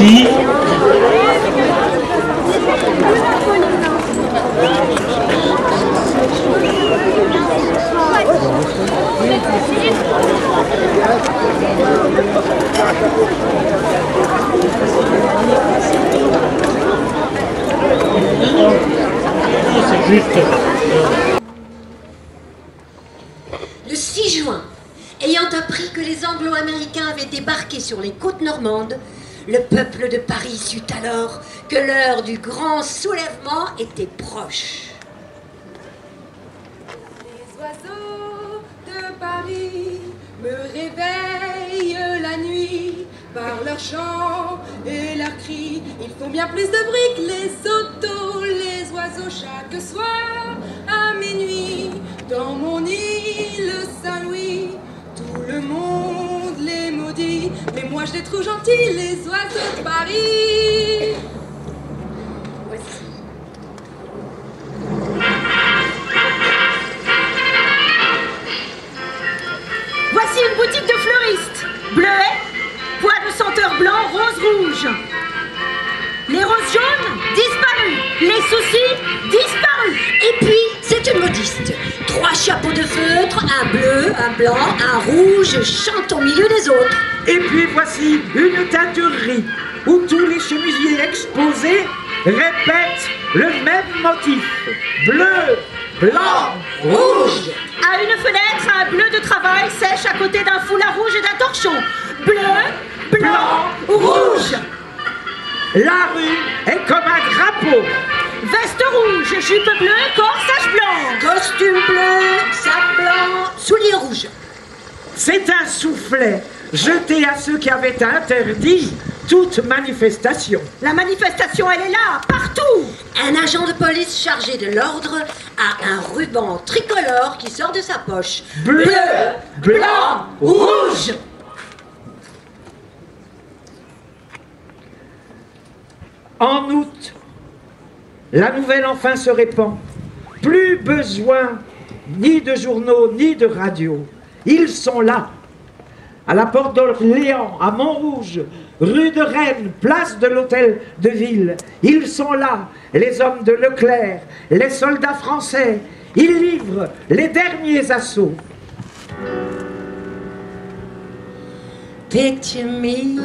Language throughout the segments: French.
Voici c'est juste. Le 6 juin, ayant appris que les Anglo-Américains avaient débarqué sur les côtes normandes, le peuple de Paris sut alors que l'heure du grand soulèvement était proche. Les oiseaux de Paris me réveillent la nuit par leurs chants et leurs cris. Ils font bien plus de bruit que les autos, les oiseaux chaque soir à minuit. Dans mon île Saint-Louis, tout le monde les maudit, mais moi je les trouve gentils, les oiseaux de Paris. Voici. Voici une boutique de fleuristes. Bleuets, pois de senteur blanc, rose rouge. Les roses jaunes, disparus. Les soucis, disparus. Et puis, c'est une modiste. 3 chapeaux de feutre, un bleu, un blanc, un rouge, chantent au milieu des autres. Et puis voici une teinturerie où tous les chemisiers exposés répètent le même motif. Bleu, blanc, rouge. À une fenêtre, un bleu de travail sèche à côté d'un foulard rouge et d'un torchon. Bleu, blanc, rouge. La rue est comme un drapeau. Veste rouge, jupe bleue, corsage blanc. Costume bleu, sac blanc, souliers rouges. C'est un soufflet jeté à ceux qui avaient interdit toute manifestation. La manifestation, elle est là, partout. Un agent de police chargé de l'ordre a un ruban tricolore qui sort de sa poche. Bleu, blanc, rouge. En août, la nouvelle enfin se répand. Plus besoin ni de journaux ni de radio. Ils sont là. À la porte d'Orléans, à Montrouge, rue de Rennes, place de l'Hôtel de Ville. Ils sont là, les hommes de Leclerc, les soldats français. Ils livrent les derniers assauts. Picture me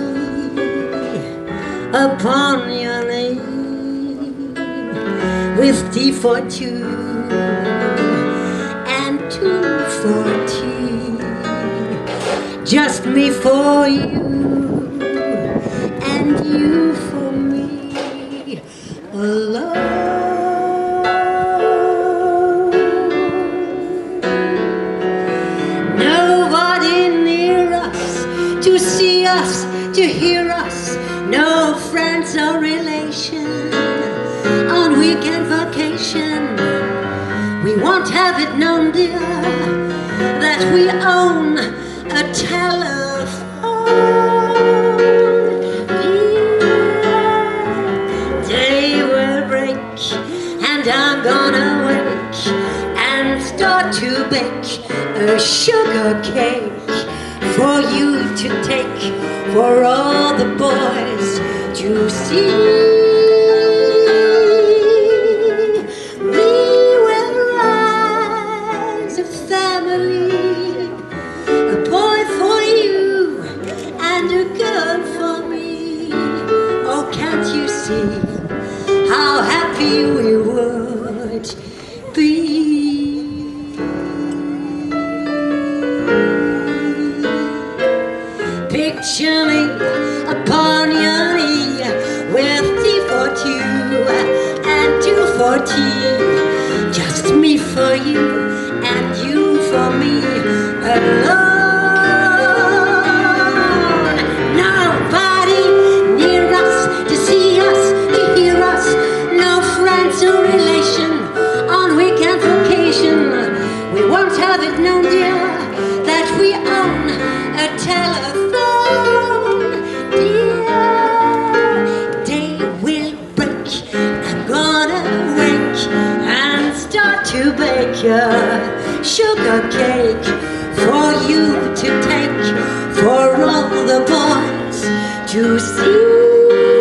upon your knee with tea for two and two for tea, just me for you and you for me alone. Nobody near us to see us, to hear us, no friends or relation on weekend vacation. We won't have it known, dear, that we own a telephone. Dear, day will break and I'm gonna wake and start to bake a sugar cake for you to take, for all the boys to see. We will rise a family, a boy for you and a girl for me. Oh, can't you see how happy we would be? Picture me upon your knee with tea for two and two for tea, just me for you and you for me alone. Nobody near us to see us, to hear us, no friends or relation on weekend vacation. We won't have it known, dear, that we own a telephone. To bake a sugar cake for you to take, for all the boys to see.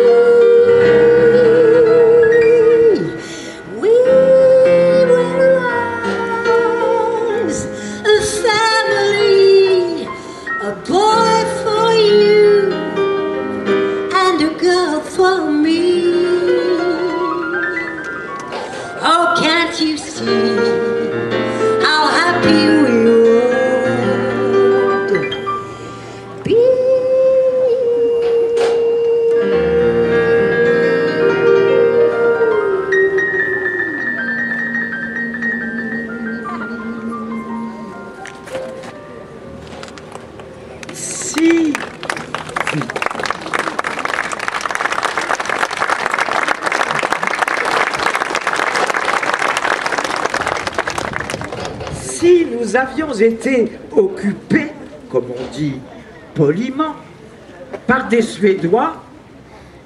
nous avions été occupés, comme on dit poliment, par des Suédois,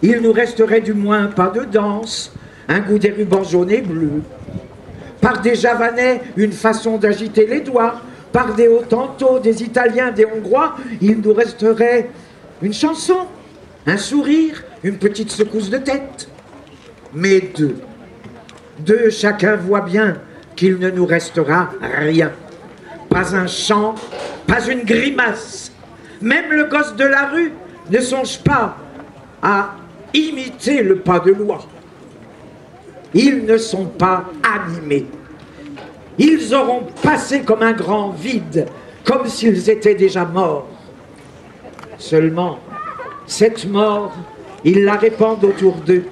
il nous resterait du moins pas de danse, un goût des rubans jaunes et bleus. Par des Javanais, une façon d'agiter les doigts. Par des Hottentots, des Italiens, des Hongrois, il nous resterait une chanson, un sourire, une petite secousse de tête. Mais deux, chacun voit bien qu'il ne nous restera rien. Pas un chant, pas une grimace. Même le gosse de la rue ne songe pas à imiter le pas de loi. Ils ne sont pas animés. Ils auront passé comme un grand vide, comme s'ils étaient déjà morts. Seulement, cette mort, ils la répandent autour d'eux.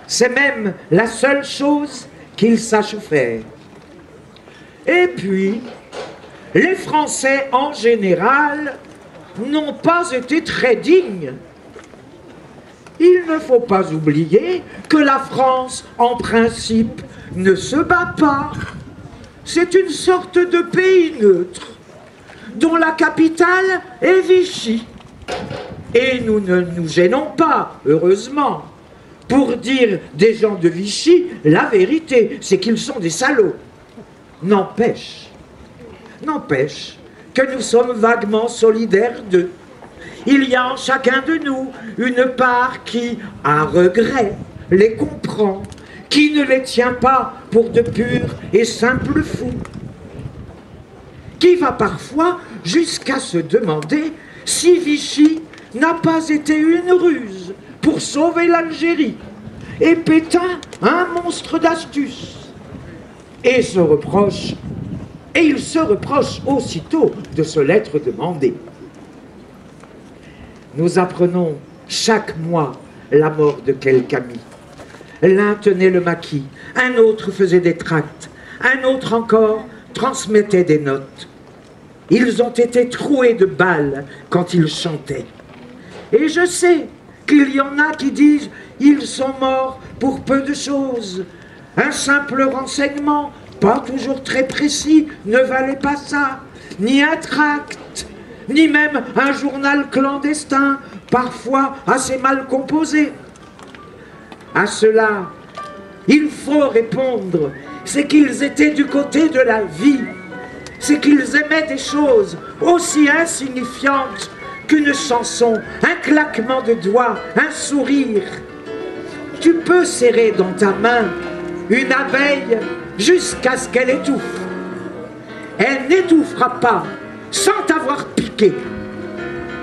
C'est même la seule chose qu'ils sachent faire. Et puis, les Français en général n'ont pas été très dignes. Il ne faut pas oublier que la France, en principe, ne se bat pas. C'est une sorte de pays neutre, dont la capitale est Vichy. Et nous ne nous gênons pas, heureusement, pour dire des gens de Vichy la vérité, c'est qu'ils sont des salauds. N'empêche que nous sommes vaguement solidaires d'eux. Il y a en chacun de nous une part qui, à regret, les comprend, qui ne les tient pas pour de purs et simples fous, qui va parfois jusqu'à se demander si Vichy n'a pas été une ruse pour sauver l'Algérie, et Pétain un monstre d'astuce, et il se reproche aussitôt de se l'être demandé. Nous apprenons chaque mois la mort de quelque ami. L'un tenait le maquis, un autre faisait des tracts, un autre encore transmettait des notes. Ils ont été troués de balles quand ils chantaient. Et je sais qu'il y en a qui disent « ils sont morts pour peu de choses ». Un simple renseignement, pas toujours très précis, ne valait pas ça, ni un tract, ni même un journal clandestin, parfois assez mal composé. À cela, il faut répondre, c'est qu'ils étaient du côté de la vie, c'est qu'ils aimaient des choses aussi insignifiantes qu'une chanson, un claquement de doigts, un sourire. Tu peux serrer dans ta main une abeille jusqu'à ce qu'elle étouffe. Elle n'étouffera pas sans t'avoir piqué.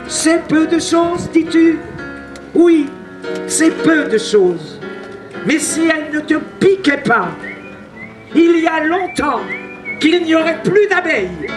C'est peu de choses, dis-tu? Oui, c'est peu de choses. Mais si elle ne te piquait pas, il y a longtemps qu'il n'y aurait plus d'abeilles.